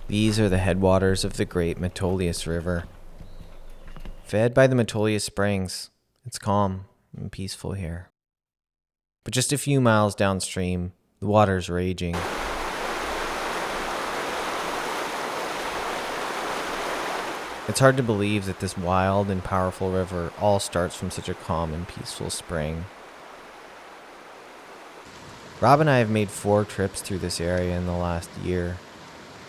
These are the headwaters of the great Metolious River. Fed by the Metolius Springs, it's calm and peaceful here. But just a few miles downstream, the water's raging. It's hard to believe that this wild and powerful river all starts from such a calm and peaceful spring. Rob and I have made 4 trips through this area in the last year.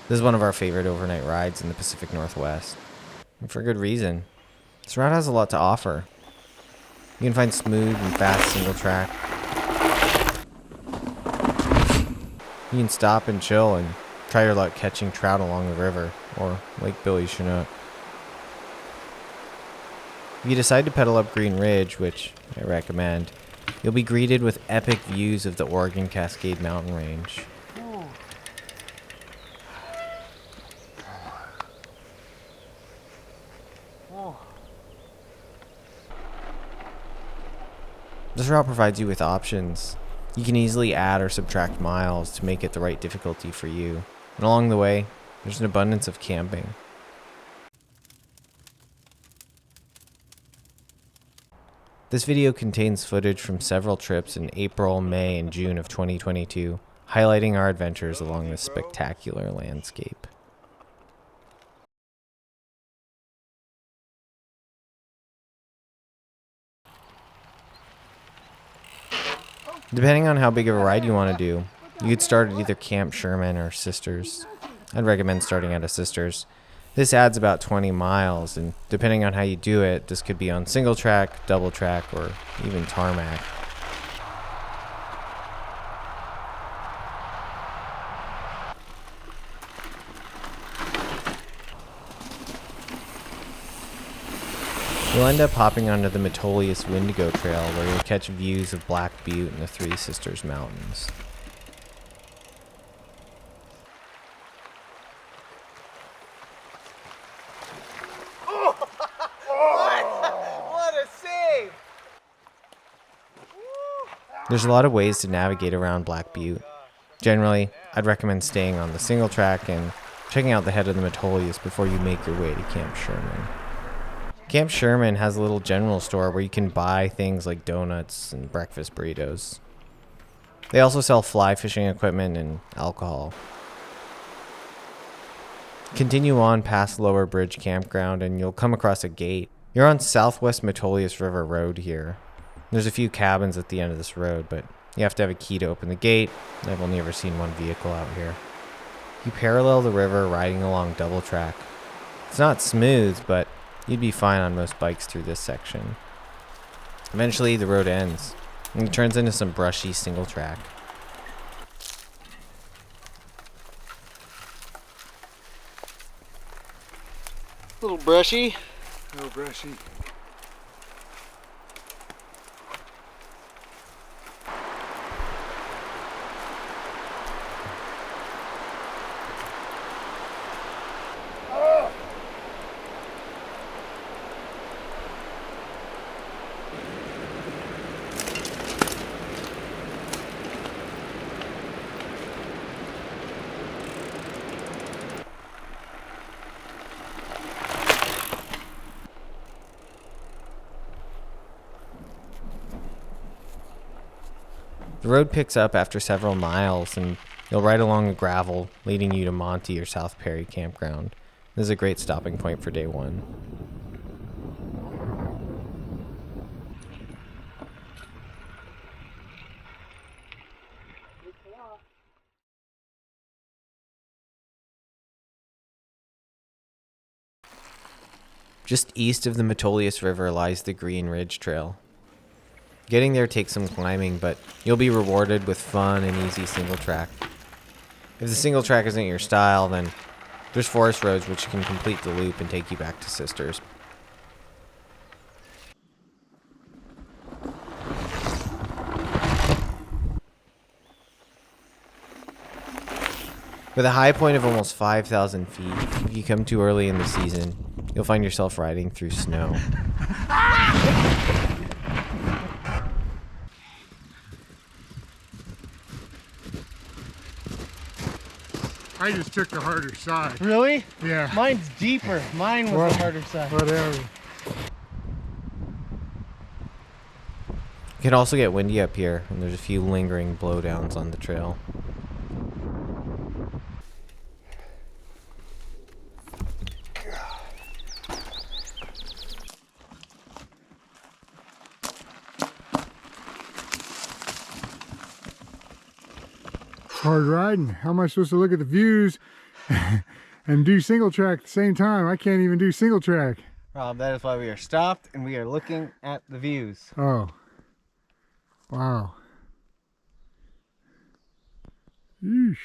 This is one of our favorite overnight rides in the Pacific Northwest. And for good reason. This route has a lot to offer. You can find smooth and fast single track. You can stop and chill and try your luck catching trout along the river or Lake Billy Chinook. If you decide to pedal up Green Ridge, which I recommend, you'll be greeted with epic views of the Oregon Cascade mountain range. This route provides you with options. You can easily add or subtract miles to make it the right difficulty for you. And along the way, there's an abundance of camping. This video contains footage from several trips in April, May, and June of 2022, highlighting our adventures along this spectacular landscape. Depending on how big of a ride you want to do, you could start at either Camp Sherman or Sisters. I'd recommend starting at a Sisters. This adds about 20 miles, and depending on how you do it, this could be on single track, double track, or even tarmac. You'll end up hopping onto the Metolius Windigo Trail, where you'll catch views of Black Butte and the Three Sisters Mountains. What a save! There's a lot of ways to navigate around Black Butte. Generally, I'd recommend staying on the single track and checking out the head of the Metolius before you make your way to Camp Sherman. Camp Sherman has a little general store where you can buy things like donuts and breakfast burritos. They also sell fly fishing equipment and alcohol. Continue on past Lower Bridge Campground and you'll come across a gate. You're on Southwest Metolious River Road here. There's a few cabins at the end of this road, but you have to have a key to open the gate. I've only ever seen one vehicle out here. You parallel the river riding along double track. It's not smooth, but you'd be fine on most bikes through this section. Eventually, the road ends, and it turns into some brushy single track. A little brushy. No brushy. The road picks up after several miles, and you'll ride along the gravel, leading you to Monty or South Perry Campground. This is a great stopping point for day one. Just east of the Metolious River lies the Green Ridge Trail. Getting there takes some climbing, but you'll be rewarded with fun and easy single track. If the single track isn't your style, then there's forest roads which can complete the loop and take you back to Sisters. With a high point of almost 5,000 feet, if you come too early in the season, you'll find yourself riding through snow. I just took the harder side. Really? Yeah. Mine's deeper. Mine was the harder side. Whatever. It can also get windy up here, and there's a few lingering blowdowns on the trail. Hard riding. How am I supposed to look at the views and do single track at the same time? I can't even do single track. Rob, that is why we are stopped and we are looking at the views. Oh. Wow. Yeesh.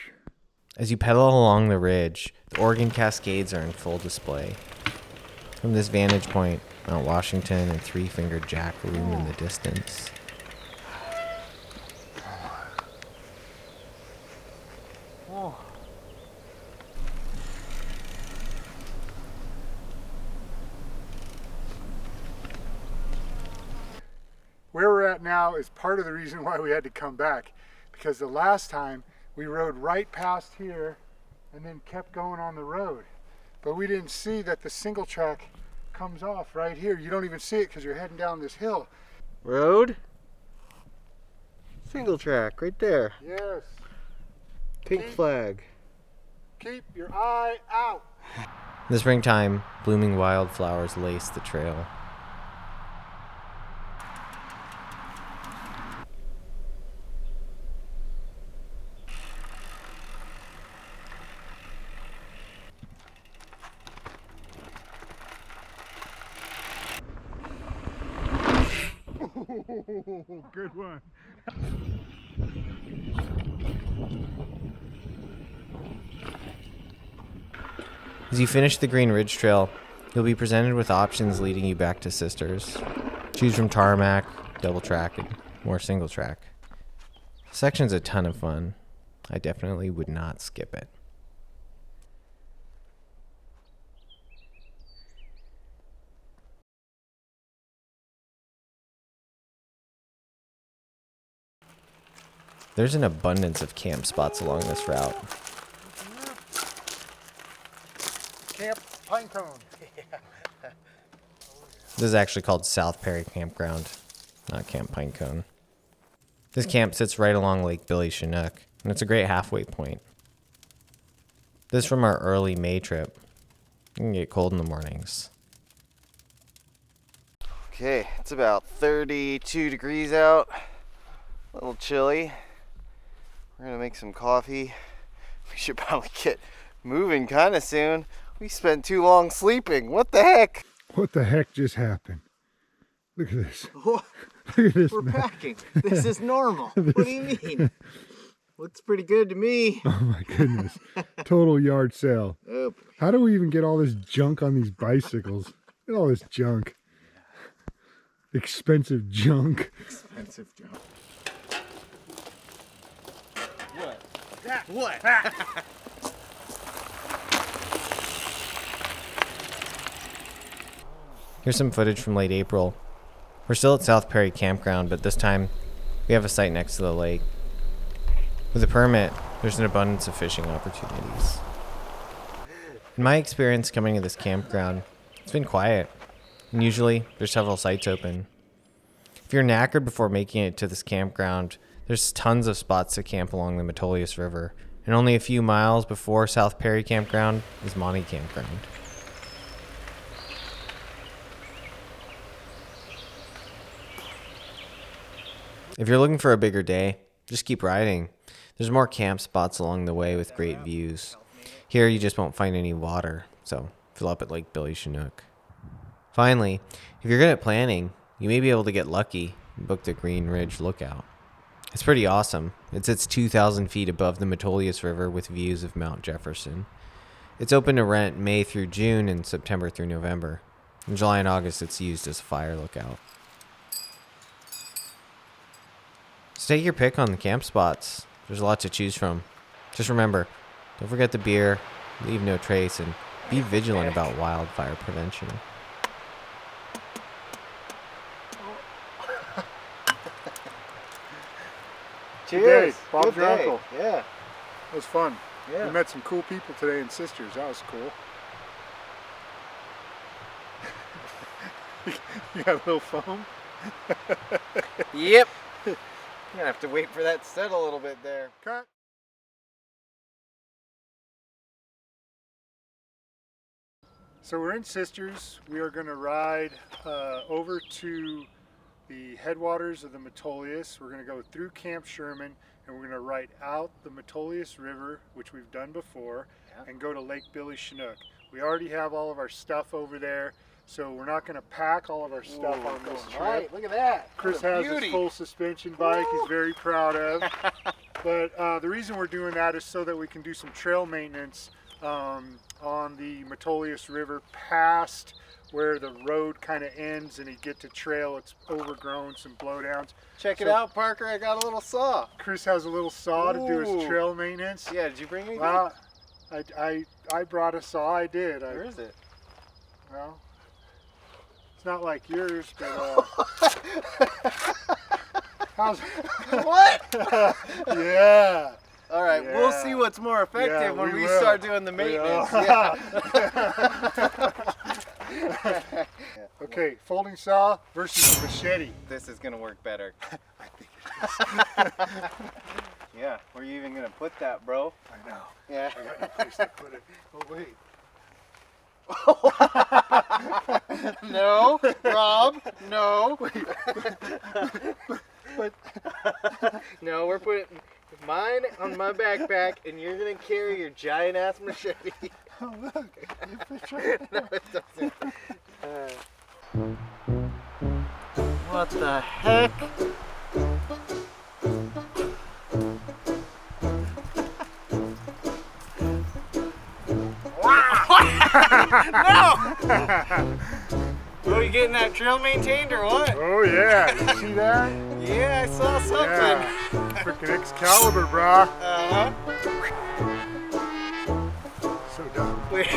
As you pedal along the ridge, the Oregon Cascades are in full display. From this vantage point, Mount Washington and Three-Fingered Jack loom in the distance. Where we're at now is part of the reason why we had to come back, because the last time we rode right past here and then kept going on the road, but we didn't see that the single track comes off right here. You don't even see it because you're heading down this hill. Road. Single track right there. Yes. Pink flag. Keep your eye out. In the springtime, blooming wildflowers lace the trail. Good one. As you finish the Green Ridge Trail, you'll be presented with options leading you back to Sisters. Choose from tarmac, double track, and more single track. The section's a ton of fun. I definitely would not skip it. There's an abundance of camp spots along this route. Camp Pinecone. This is actually called South Perry Campground, not Camp Pinecone. This camp sits right along Lake Billy Chinook, and it's a great halfway point. This is from our early May trip. It can get cold in the mornings. Okay, it's about 32 degrees out. A little chilly. We're gonna make some coffee. We should probably get moving kind of soon. We spent too long sleeping. What the heck? What the heck just happened? Look at this. What? Look at this. We're man. packing. This is normal. What do you mean? Looks pretty good to me. Oh my goodness. Total yard sale. Oh, How do we even get all this junk on these bicycles? Look at all this junk. Expensive junk. expensive job. What? Here's some footage from late April. We're still at South Perry Campground, but this time we have a site next to the lake. With a permit, there's an abundance of fishing opportunities. In my experience coming to this campground, it's been quiet, and usually there's several sites open. If you're knackered before making it to this campground, there's tons of spots to camp along the Metolious River, and only a few miles before South Perry Campground is Monty Campground. If you're looking for a bigger day, just keep riding. There's more camp spots along the way with great views. Here you just won't find any water, so fill up at Lake Billy Chinook. Finally, if you're good at planning, you may be able to get lucky and book the Green Ridge Lookout. It's pretty awesome. It sits 2,000 feet above the Metolious River with views of Mount Jefferson. It's open to rent May through June and September through November. In July and August, it's used as a fire lookout. So take your pick on the camp spots. There's a lot to choose from. Just remember, don't forget the beer, leave no trace, and be vigilant about wildfire prevention. Cheers. Bob's Good your day. uncle. Yeah. It was fun. Yeah. We met some cool people today in Sisters. That was cool. You got a little foam? Yep. You're gonna have to wait for that to settle a little bit there. Cut. So we're in Sisters. We are going to ride over to the headwaters of the Metolius. We're going to go through Camp Sherman, and we're going to ride out the Metolious River, which we've done before, and go to Lake Billy Chinook. We already have all of our stuff over there, so we're not going to pack all of our stuff on this trip. Right, look at that. Chris has his full suspension bike. He's very proud of. But the reason we're doing that is so that we can do some trail maintenance on the Metolious River past where the road kind of ends and you get to trail. It's overgrown, some blowdowns. Check it out, Parker. I got a little saw. Chris has a little saw to do his trail maintenance. Yeah, did you bring anything? I brought a saw. I did. Where is it? Well, it's not like yours, but how's what? Yeah. All right, Yeah. we'll see what's more effective Yeah, when we will. start doing the maintenance. Yeah. Okay, folding saw versus a machete. This is gonna work better. I think it is. Yeah, where are you even gonna put that, bro? I know. Yeah. I got no place to put it. Oh wait. No, Rob, no. But No, we're putting mine on my backpack, and you're gonna carry your giant ass machete. oh look, you fit right No, it doesn't. What the heck? No! Are you getting that trail maintained or what? Oh yeah, you see that? Yeah, I saw something. Yeah. Freaking Excalibur, brah. Uh-huh. So dumb. Wait.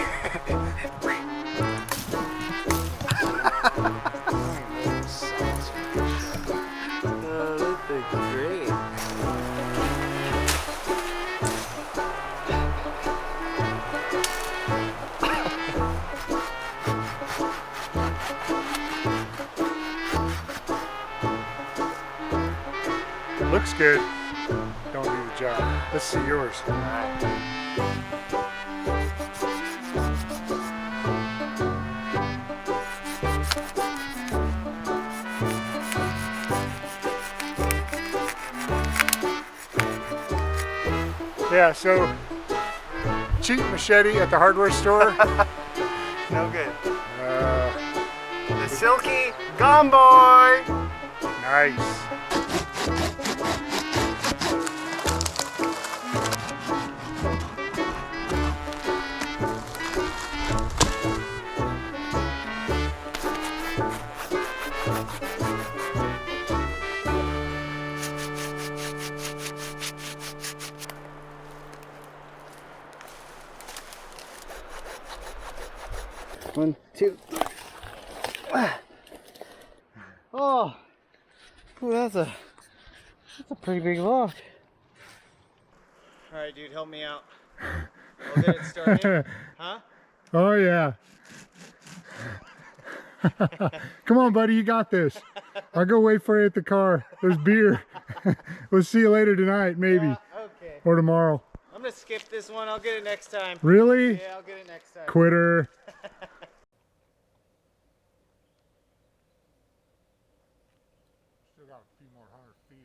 Oh, that thing's great. Looks good. Don't do the job. Let's see yours. Yeah, so cheap machete at the hardware store. No good. Uh, The Silky Gone Boy. nice. One, two. Oh, ooh, that's a pretty big log. All right, dude, help me out. We'll get it started. Huh? Oh yeah. Come on, buddy, you got this. I'll go wait for you at the car. There's beer. We'll see you later tonight, maybe. Okay. Or tomorrow. I'm gonna skip this one. I'll get it next time. Really? Yeah, I'll get it next time. Quitter. Still got a few more 100 feet.